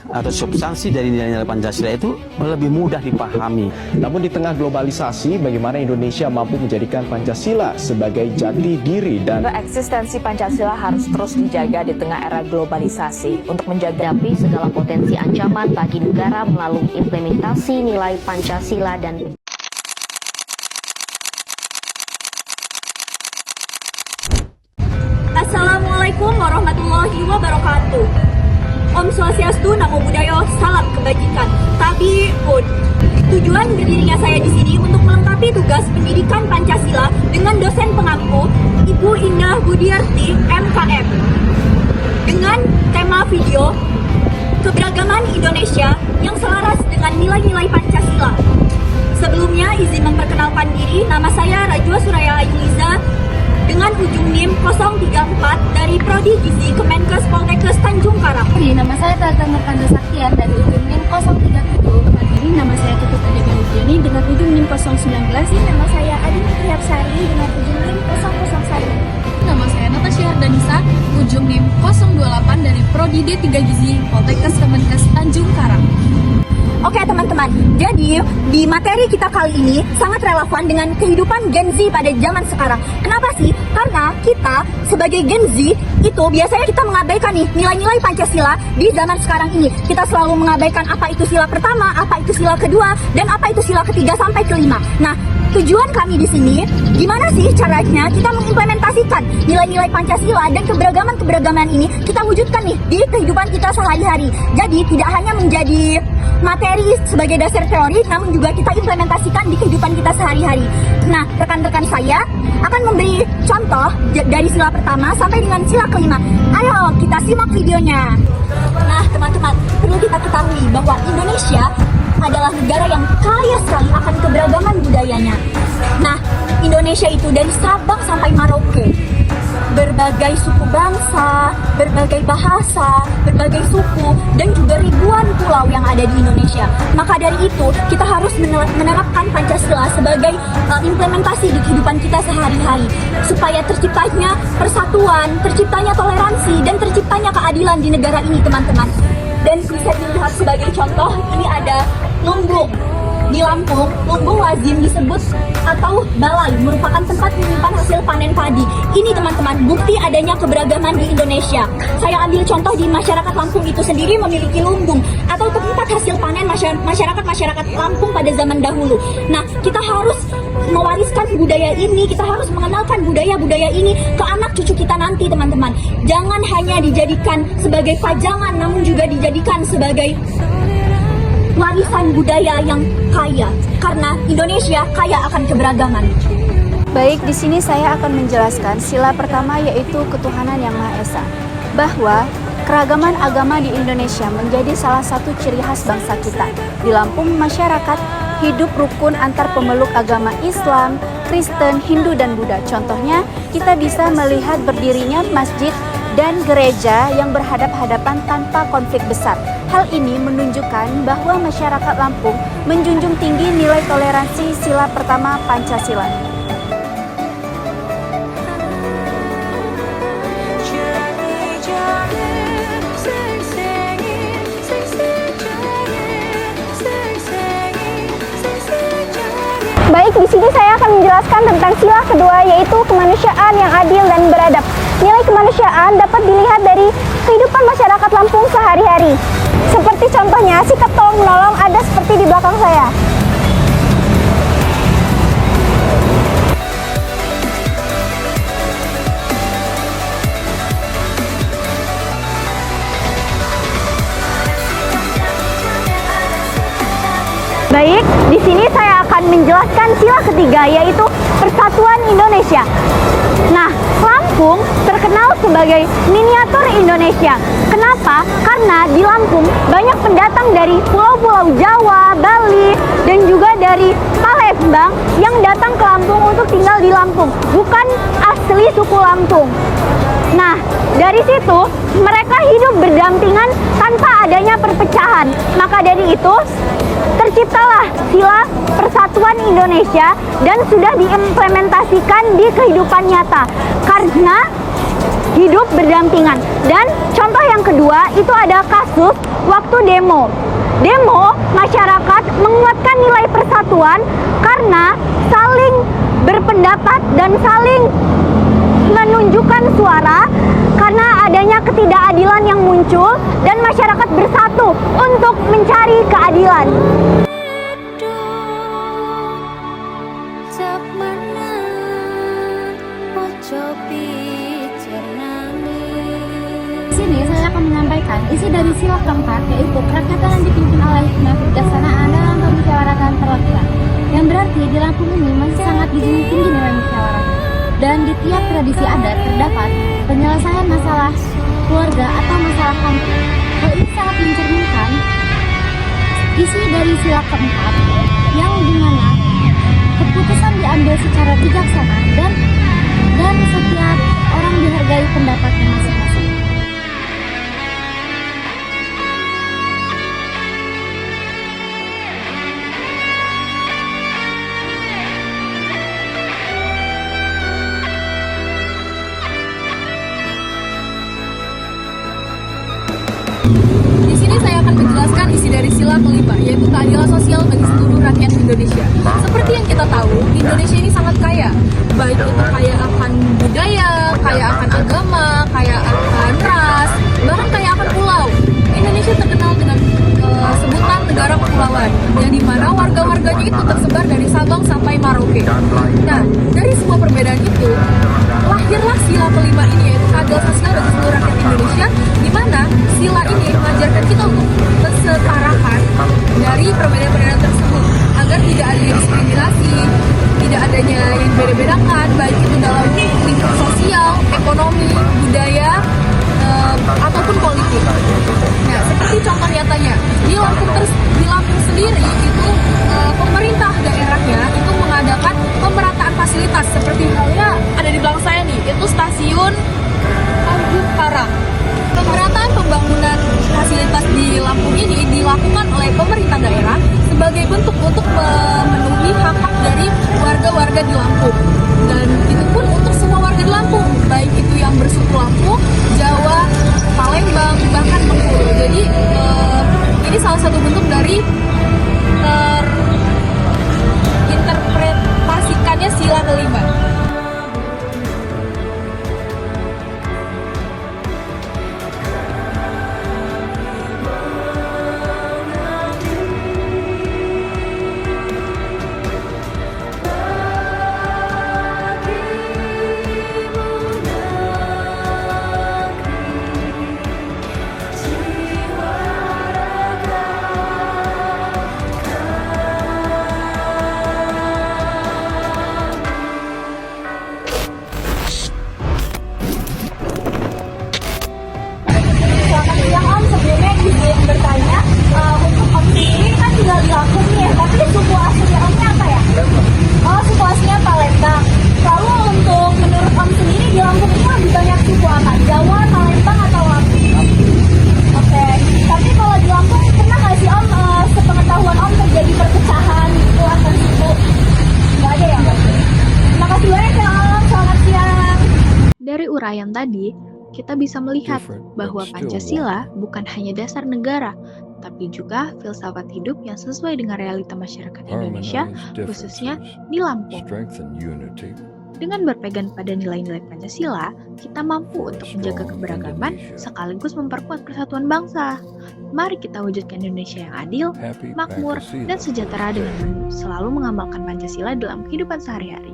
atau substansi dari nilai-nilai Pancasila itu lebih mudah dipahami. Namun di tengah globalisasi, bagaimana Indonesia mampu menjadikan Pancasila sebagai jati diri dan eksistensi Pancasila harus terus dijaga di tengah era globalisasi untuk menjaga segala potensi ancaman bagi negara melalui implementasi nilai Pancasila dan Assalamualaikum warahmatullahi wabarakatuh. Om Swastiastu, Namo Buddhaya, salam kebajikan. Tapi pun, tujuan berdirinya saya di sini untuk melengkapi tugas pendidikan Pancasila dengan dosen pengampu Ibu Indah Budiarti MKM dengan tema video Keberagaman Indonesia yang selaras dengan nilai-nilai Pancasila. Sebelumnya izin memperkenalkan diri, nama saya Rajwa Suraya Ayuliza dengan ujung NIM 034 dari Prodi Gizi Kemenkes Poltekkes Tanjung Karang. Nama saya Tata Nurkanda Saktian dari ujung NIM 037. Ini nama saya Tutut Adega Ujiani dengan ujung NIM 019. Nama saya Adi Triapsari dengan ujung NIM 001. Nama saya Natasha Ardanisa, ujung NIM 028 dari Prodi D3 Gizi Poltekkes Kemenkes Tanjung Karang. Oke teman-teman, jadi di materi kita kali ini sangat relevan dengan kehidupan Gen Z pada zaman sekarang. Kenapa sih? Karena kita sebagai Gen Z itu biasanya kita mengabaikan nih nilai-nilai Pancasila di zaman sekarang ini. Kita selalu mengabaikan apa itu sila pertama, apa itu sila kedua, dan apa itu sila ketiga sampai kelima. Nah, tujuan kami di sini, gimana sih caranya kita mengimplementasikan nilai-nilai Pancasila dan keberagaman-keberagaman ini kita wujudkan nih di kehidupan kita sehari-hari. Jadi tidak hanya menjadi materi sebagai dasar teori, namun juga kita implementasikan di kehidupan kita sehari-hari. Nah, rekan-rekan saya akan memberi contoh dari sila pertama sampai dengan sila kelima. Ayo kita simak videonya. Nah, teman-teman, perlu kita ketahui bahwa Indonesia adalah negara yang kaya sekali akan keberagaman budayanya. Nah, Indonesia itu dari Sabang sampai Merauke, berbagai suku bangsa, berbagai bahasa, berbagai suku, dan juga ribuan pulau yang ada di Indonesia. Maka dari itu, kita harus menerapkan Pancasila sebagai implementasi di kehidupan kita sehari-hari, supaya terciptanya persatuan, terciptanya toleransi, dan terciptanya keadilan di negara ini, teman-teman. Dan bisa dilihat sebagai contoh, ini ada lumbung. Di Lampung, lumbung lazim disebut atau balai, merupakan tempat menyimpan hasil panen padi. Ini teman-teman, bukti adanya keberagaman di Indonesia. Saya ambil contoh di masyarakat Lampung itu sendiri memiliki lumbung atau tempat hasil panen masyarakat Lampung pada zaman dahulu. Nah, kita harus mewariskan budaya ini, kita harus mengenalkan budaya-budaya ini ke anak cucu kita nanti, teman-teman. Jangan hanya dijadikan sebagai pajangan, namun juga dijadikan sebagai warisan budaya yang kaya, karena Indonesia kaya akan keberagaman. Baik, di sini saya akan menjelaskan sila pertama, yaitu ketuhanan yang Maha Esa. Bahwa keragaman agama di Indonesia menjadi salah satu ciri khas bangsa kita. Di Lampung, masyarakat hidup rukun antar pemeluk agama Islam, Kristen, Hindu, dan Buddha. Contohnya, kita bisa melihat berdirinya masjid dan gereja yang berhadap-hadapan tanpa konflik besar. Hal ini menunjukkan bahwa masyarakat Lampung menjunjung tinggi nilai toleransi sila pertama Pancasila. Baik, di sini saya akan menjelaskan tentang sila kedua, yaitu kemanusiaan yang adil dan beradab. Nilai kemanusiaan dapat dilihat dari kehidupan masyarakat Lampung sehari-hari. Seperti contohnya, sikap tolong-menolong ada seperti di belakang saya. Baik, di sini saya akan menjelaskan sila ketiga, yaitu Persatuan Indonesia. Nah, Lampung terkenal sebagai miniatur Indonesia. Kenapa? Karena di Lampung banyak pendatang dari pulau-pulau Jawa, Bali, dan juga dari Palembang yang datang ke Lampung untuk tinggal di Lampung, bukan asli suku Lampung. Nah, dari situ mereka hidup berdampingan tanpa adanya perpecahan. Maka dari itu terciptalah sila Persatuan Indonesia dan sudah diimplementasikan di kehidupan nyata karena hidup berdampingan. Dan contoh yang kedua itu ada kasus waktu yaitu demo. Demo, masyarakat menguatkan nilai persatuan karena saling berpendapat dan saling menunjukkan suara karena adanya ketidakadilan yang muncul dan masyarakat bersatu untuk mencari keadilan. Di sini saya akan menyampaikan isi dari sila keempat, yaitu kerakyatan yang dipimpin oleh hikmah kebijaksanaan dalam pemusyawaratan perwakilan, yang berarti di Lampung ini masih sangat dijunjung tinggi nilai musyawarah. Dan di tiap tradisi adat terdapat penyelesaian masalah keluarga atau masalah kampung. Hal ini sangat mencerminkan isi dari sila keempat, yang dimana keputusan diambil secara bijaksana dan setiap orang dihargai pendapatnya masing-masing. Di sini saya akan menjelaskan isi dari sila kelima, yaitu keadilan sosial bagi seluruh rakyat Indonesia. Seperti yang kita tahu, Indonesia ini sangat kaya, baik itu kaya akan budaya, kaya akan agama, kaya akan ras, bahkan kaya akan pulau. Indonesia terkenal dengan sebutan negara kepulauan, yang dimana warga-warganya itu tersebar dari Sabang sampai Merauke. Nah, dari semua perbedaan itu, lahirlah sila kelima ini, yaitu keadilan sosial bagi seluruh rakyat Indonesia, di mana sila ini mengajarkan kita untuk kesetarahan dari perbedaan-perbedaan tersebut, agar tidak adanya diskriminasi, tidak adanya yang beda-bedakan, baik itu dalam lingkup sosial, ekonomi, budaya, ataupun politik. Nah, seperti contoh nyatanya, di Lampung sendiri itu pemerintah daerahnya itu mengadakan pemerataan fasilitas, seperti halnya ada di belakang saya nih, itu stasiun Tanjung Karang. Pemerataan pembangunan fasilitas di Lampung ini dilakukan oleh pemerintah daerah sebagai bentuk untuk memenuhi hak-hak dari warga-warga di Lampung. Dan itu pun untuk semua warga di Lampung, baik itu yang bersuku Lampung, Jawa, Palembang, bahkan Bengkulu. Jadi ini salah satu bentuk dari interpretasikannya sila kelima. Bertanya untuk Om sendiri kan tinggal di Lampung nih ya, tapi suku aslinya Omnya apa ya? Oh, suku aslinya Palembang. Lalu untuk menurut Om sendiri di Lampung itu lebih banyak suku apa? Jawa, Palembang, atau Lampung? Oke, tapi kalau di Lampung pernah nggak sih Om, sepengetahuan Om terjadi perpecahan gitu antar suku? Nggak ada ya Om? Terima kasih banyak ya Om, selamat siang. Dari uraian tadi, kita bisa melihat bahwa Pancasila bukan hanya dasar negara, tapi juga filsafat hidup yang sesuai dengan realita masyarakat Indonesia, khususnya di Lampung. Dengan berpegang pada nilai-nilai Pancasila, kita mampu untuk menjaga keberagaman sekaligus memperkuat persatuan bangsa. Mari kita wujudkan Indonesia yang adil, makmur, dan sejahtera dengan selalu mengamalkan Pancasila dalam kehidupan sehari-hari.